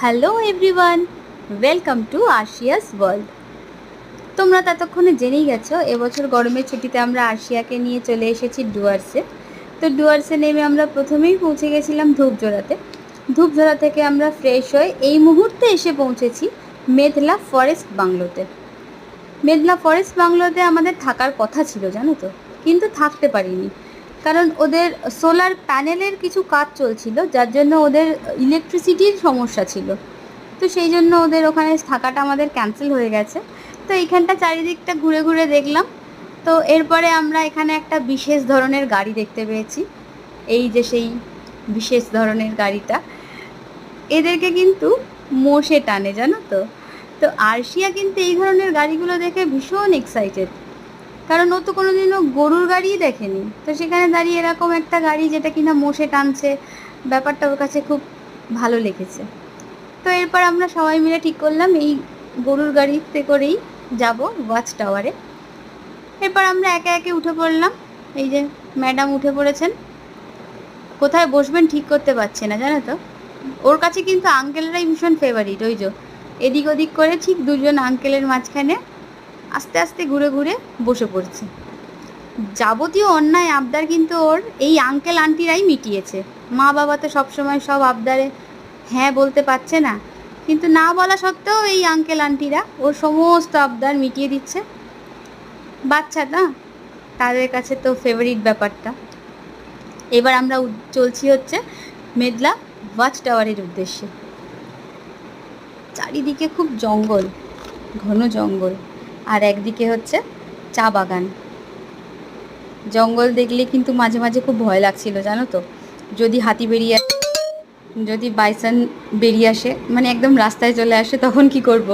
Hello everyone, welcome to Ashia's world. তোমরা ততক্ষণে জেনেই গেছো এবছর গরমের ছুটিতে আমরা আশিয়াকে নিয়ে চলে এসেছি ডুয়ার্সে। তো ডুয়ার্সে নেমে আমরা প্রথমেই পৌঁছে গেছিলাম ধূপঝোড়াতে। ধূপঝোড়া থেকে আমরা ফ্রেশ হয়ে এই মুহূর্তে এসে পৌঁছেছি মেঘলা ফরেস্ট বাংলোতে। মেঘলা ফরেস্ট বাংলোতে আমাদের থাকার কথা ছিল জানো তো, কিন্তু থাকতে পারিনি, কারণ ওদের সোলার প্যানেলের কিছু কাজ চলছিল, যার জন্য ওদের ইলেকট্রিসিটির সমস্যা ছিল। তো সেই জন্য ওদের ওখানে থাকাটা আমাদের ক্যান্সেল হয়ে গেছে। তো এইখানটা চারিদিকটা ঘুরে ঘুরে দেখলাম। তো এরপরে আমরা এখানে একটা বিশেষ ধরনের গাড়ি দেখতে পেয়েছি, এই যে সেই বিশেষ ধরনের গাড়িটা। এদেরকে কিন্তু মোষে টানে জানো তো। তো আরশিয়া কিন্তু এই ধরনের গাড়িগুলো দেখে ভীষণ এক্সাইটেড, কারণ ও তো কোনোদিনও গরুর গাড়িই দেখেনি। তো সেখানে দাঁড়িয়ে এরকম একটা গাড়ি যেটা কিনা মোষে টানছে, ব্যাপারটা ওর কাছে খুব ভালো লেগেছে। তো এরপর আমরা সবাই মিলে ঠিক করলাম এই গরুর গাড়িতে করেই যাব ওয়াচ টাওয়ারে। এরপর আমরা একে একে উঠে পড়লাম। এই যে ম্যাডাম উঠে পড়েছেন, কোথায় বসবেন ঠিক করতে পারছে না জানো তো। ওর কাছে কিন্তু আঙ্কেলরাই ভীষণ ফেভারিট। ওই যে এদিক ওদিক করে ঠিক দুজন আঙ্কেলের মাঝখানে আস্তে আস্তে ঘুরে ঘুরে বসে পড়ছে। যাবতীয় অন্যায় আবদার কিন্তু ওর এই আঙ্কেল আন্টিরাই মিটিয়েছে। মা বাবা তো সবসময় সব আবদারে হ্যাঁ বলতে পারছে না, কিন্তু না বলা সত্ত্বেও এই আঙ্কেল আন্টিরা ওর সমস্ত আবদার মিটিয়ে দিচ্ছে। বাচ্চা না, তাদের কাছে তো ফেভারিট ব্যাপারটা। এবার আমরা চলছি হচ্ছে মেঘলা ওয়াচ টাওয়ারের উদ্দেশ্যে। চারিদিকে খুব জঙ্গল, ঘন জঙ্গল, আর একদিকে হচ্ছে চা বাগান। জঙ্গল দেখলে কিন্তু মাঝে মাঝে খুব ভয় লাগছিল জানো তো, যদি হাতি বেরিয়ে আসে, যদি বাইসন বেরিয়ে আসে, মানে একদম রাস্তায় চলে আসে, তখন কি করব।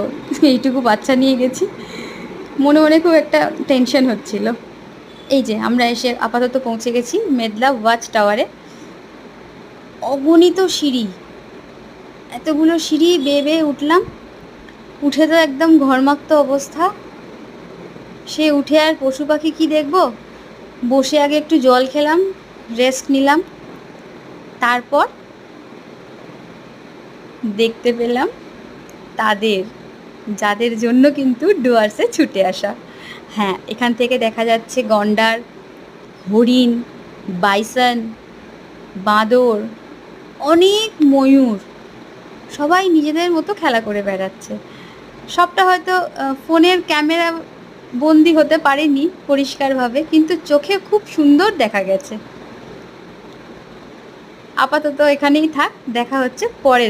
এইটুকু বাচ্চা নিয়ে গেছি, মনে মনে খুব একটা টেনশন হচ্ছিল। এই যে আমরা এসে আপাতত পৌঁছে গেছি মেঘলা ওয়াচ টাওয়ারে। অগণিত সিঁড়ি, এতগুলো সিঁড়ি বেয়ে বেয়ে উঠলাম। উঠে তো একদম ঘর্মাক্ত অবস্থা। সে উঠে আর পশু পাখি কী দেখবো, বসে আগে একটু জল খেলাম, রেস্ট নিলাম, তারপর দেখতে পেলাম তাদের, যাদের জন্য কিন্তু ডুয়ার্সে ছুটে আসা। হ্যাঁ, এখান থেকে দেখা যাচ্ছে গন্ডার, হরিণ, বাইসন, বাঁদর, অনেক ময়ূর, সবাই নিজেদের মতো খেলা করে বেড়াচ্ছে। সবটা হয়তো ফোনের ক্যামেরা বন্দি হতে পারেনি পরিষ্কারভাবে, কিন্তু চোখে খুব সুন্দর দেখা গেছে। আপাতত এখানেই থাক, দেখা হচ্ছে পরের